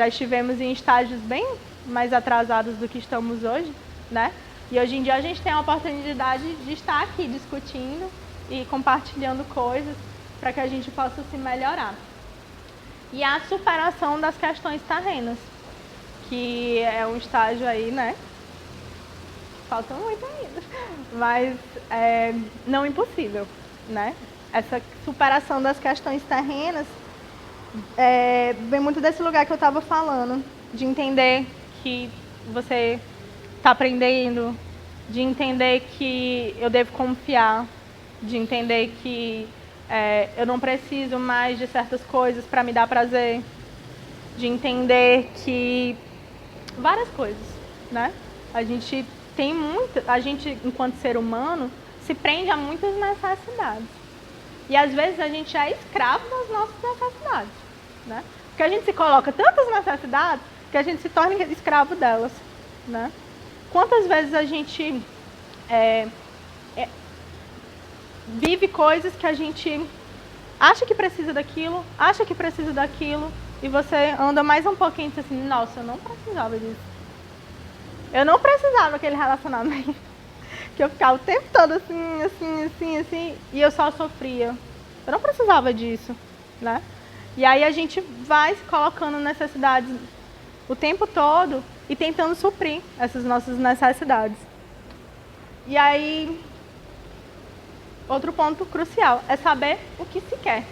estivemos em estágios bem mais atrasados do que estamos hoje, né? E hoje em dia a gente tem a oportunidade de estar aqui discutindo e compartilhando coisas para que a gente possa se melhorar. E a superação das questões terrenas, que é um estágio aí, né? Falta muito ainda, mas não impossível, né? Essa superação das questões terrenas vem muito desse lugar que eu estava falando, de entender que você está aprendendo, de entender que eu devo confiar, de entender que eu não preciso mais de certas coisas para me dar prazer, de entender que várias coisas, né? A gente enquanto ser humano se prende a muitas necessidades. E às vezes a gente é escravo das nossas necessidades, né? Porque a gente se coloca tantas necessidades que a gente se torna escravo delas, né? Quantas vezes a gente vive coisas que a gente acha que precisa daquilo, e você anda mais um pouquinho e diz assim, nossa, eu não precisava disso. Eu não precisava daquele relacionamento. Que eu ficava o tempo todo assim, e eu só sofria. Eu não precisava disso, né? E aí a gente vai se colocando necessidades o tempo todo e tentando suprir essas nossas necessidades. E aí, outro ponto crucial é saber o que se quer.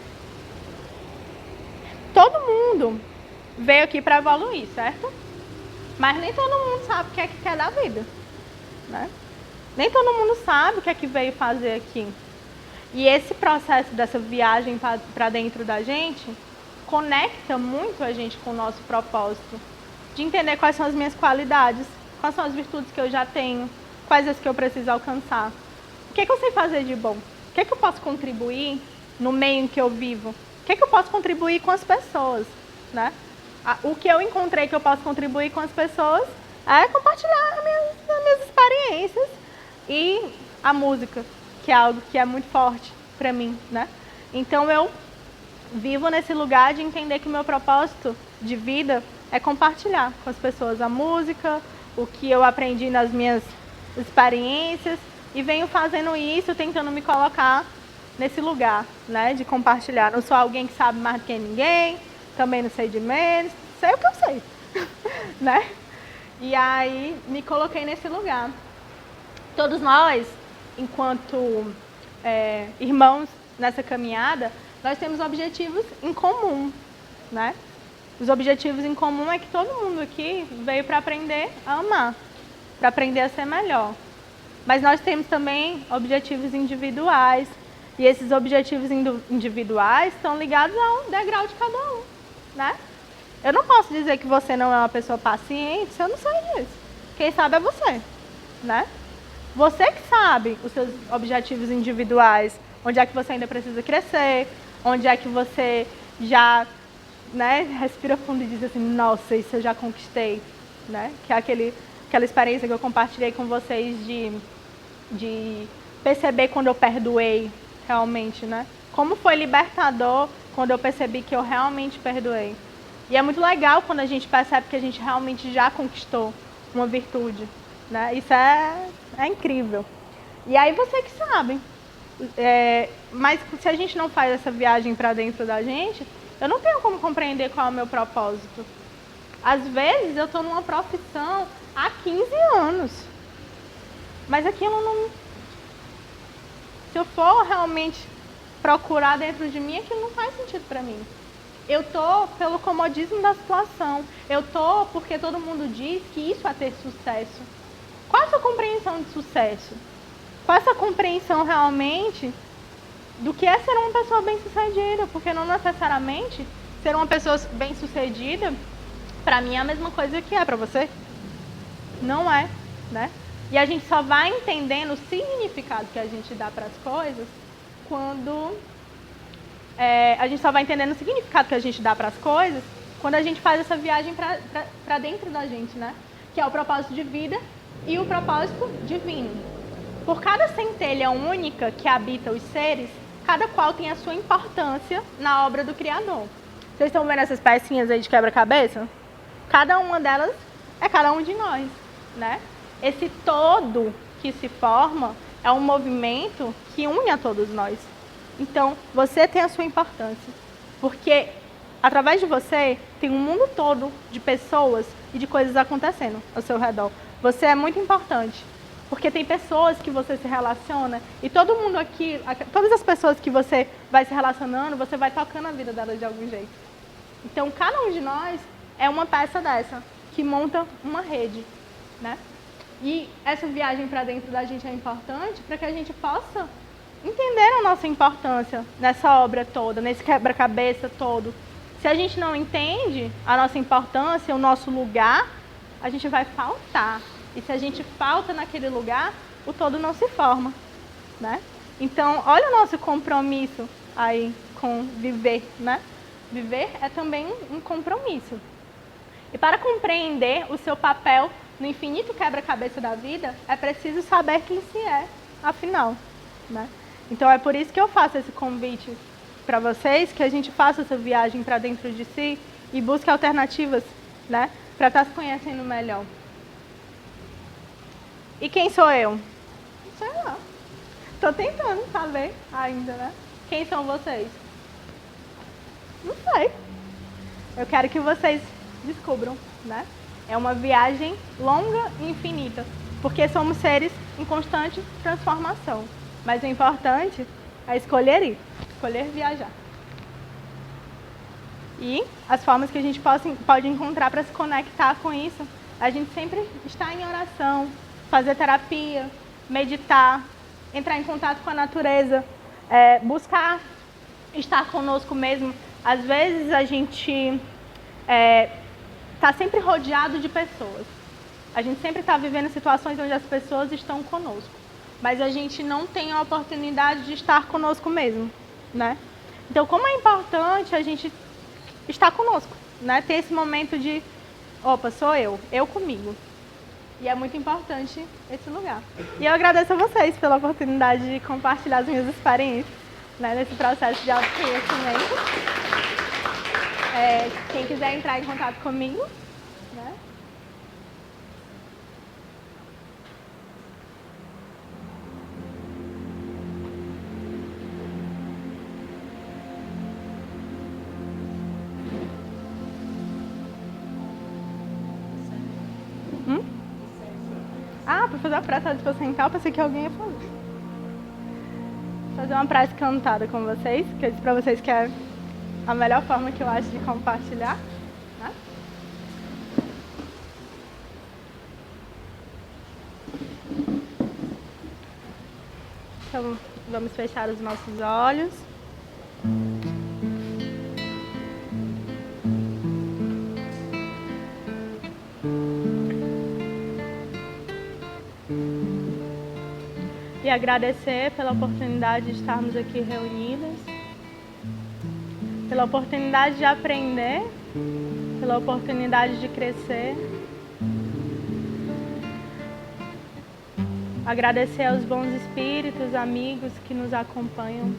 Todo mundo veio aqui para evoluir, certo? Mas nem todo mundo sabe o que é que quer da vida, né? Nem todo mundo sabe o que é que veio fazer aqui. E esse processo dessa viagem para dentro da gente conecta muito a gente com o nosso propósito. De entender quais são as minhas qualidades, quais são as virtudes que eu já tenho, quais as que eu preciso alcançar. O que é que eu sei fazer de bom? O que é que eu posso contribuir no meio em que eu vivo? O que é que eu posso contribuir com as pessoas, né? O que eu encontrei que eu posso contribuir com as pessoas é compartilhar as minhas experiências e a música, que é algo que é muito forte para mim, né? Então eu vivo nesse lugar de entender que o meu propósito de vida é compartilhar com as pessoas a música, o que eu aprendi nas minhas experiências e venho fazendo isso, tentando me colocar nesse lugar, né, de compartilhar. Não sou alguém que sabe mais do que ninguém, também não sei de menos, sei o que eu sei, né? E aí me coloquei nesse lugar. Todos nós, enquanto irmãos nessa caminhada, nós temos objetivos em comum, né? Os objetivos em comum é que todo mundo aqui veio para aprender a amar, para aprender a ser melhor. Mas nós temos também objetivos individuais, e esses objetivos individuais estão ligados ao degrau de cada um, né? Eu não posso dizer que você não é uma pessoa paciente se eu não sei disso. Quem sabe é você, né? Você que sabe os seus objetivos individuais, onde é que você ainda precisa crescer, onde é que você já, né, respira fundo e diz assim, nossa, isso eu já conquistei, né? Que é aquela experiência que eu compartilhei com vocês de perceber quando eu perdoei realmente, né? Como foi libertador quando eu percebi que eu realmente perdoei. E é muito legal quando a gente percebe que a gente realmente já conquistou uma virtude, né? Isso é incrível. E aí você que sabe. Mas se a gente não faz essa viagem para dentro da gente, eu não tenho como compreender qual é o meu propósito. Às vezes eu estou numa profissão há 15 anos, mas aquilo não... Se eu for realmente procurar dentro de mim, aquilo não faz sentido para mim. Eu tô pelo comodismo da situação. Eu tô porque todo mundo diz que isso é ter sucesso. Qual é a sua compreensão de sucesso? Qual é a sua compreensão realmente do que é ser uma pessoa bem-sucedida? Porque não necessariamente ser uma pessoa bem-sucedida, para mim é a mesma coisa que é para você. Não é, né? E a gente só vai entendendo o significado que a gente dá para as coisas quando... a gente só vai entendendo o significado que a gente dá para as coisas quando a gente faz essa viagem para dentro da gente, né? Que é o propósito de vida e o propósito divino. Por cada centelha única que habita os seres, cada qual tem a sua importância na obra do Criador. Vocês estão vendo essas pecinhas aí de quebra-cabeça? Cada uma delas é cada um de nós, né? Esse todo que se forma é um movimento que une a todos nós. Então, você tem a sua importância, porque através de você tem um mundo todo de pessoas e de coisas acontecendo ao seu redor. Você é muito importante, porque tem pessoas que você se relaciona e todo mundo aqui, todas as pessoas que você vai se relacionando, você vai tocando a vida delas de algum jeito. Então, cada um de nós é uma peça dessa, que monta uma rede, né? E essa viagem para dentro da gente é importante para que a gente possa entender a nossa importância nessa obra toda, nesse quebra-cabeça todo. Se a gente não entende a nossa importância, o nosso lugar, a gente vai faltar. E se a gente falta naquele lugar, o todo não se forma, né? Então, olha o nosso compromisso aí com viver, né? Viver é também um compromisso. E para compreender o seu papel no infinito quebra-cabeça da vida, é preciso saber quem se é, afinal, né? Então é por isso que eu faço esse convite para vocês, que a gente faça essa viagem para dentro de si e busque alternativas, né, para estar se conhecendo melhor. E quem sou eu? Sei lá. Estou tentando saber ainda, né? Quem são vocês? Não sei. Eu quero que vocês descubram, né? É uma viagem longa e infinita, porque somos seres em constante transformação. Mas o importante é escolher ir, escolher viajar. E as formas que a gente pode encontrar para se conectar com isso, a gente sempre está em oração, fazer terapia, meditar, entrar em contato com a natureza, buscar estar conosco mesmo. Às vezes a gente está sempre rodeado de pessoas. A gente sempre está vivendo situações onde as pessoas estão conosco, mas a gente não tem a oportunidade de estar conosco mesmo, né? Então, como é importante a gente estar conosco, né? Ter esse momento de, opa, sou eu comigo. E é muito importante esse lugar. E eu agradeço a vocês pela oportunidade de compartilhar as minhas experiências, né, nesse processo de autoconhecimento. Quem quiser entrar em contato comigo, né? Para fazer a prece antes de eu sentar, eu pensei que alguém ia fazer. Vou fazer uma prece cantada com vocês, que eu disse pra vocês que é a melhor forma que eu acho de compartilhar, né? Então, vamos fechar os nossos olhos. E agradecer pela oportunidade de estarmos aqui reunidas, pela oportunidade de aprender, pela oportunidade de crescer. Agradecer aos bons espíritos, amigos que nos acompanham.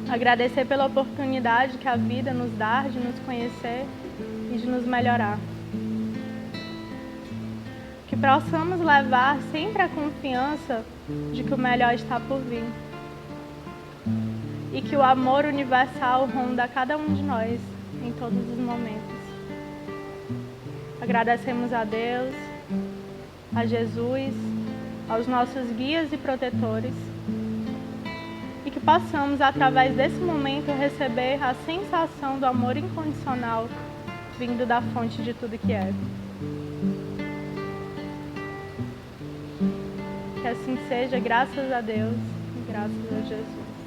Agradecer pela oportunidade que a vida nos dá de nos conhecer e de nos melhorar. Que possamos levar sempre a confiança de que o melhor está por vir. E que o amor universal ronda cada um de nós em todos os momentos. Agradecemos a Deus, a Jesus, aos nossos guias e protetores. E que possamos, através desse momento, receber a sensação do amor incondicional vindo da fonte de tudo que é. Que assim seja, graças a Deus e graças a Jesus.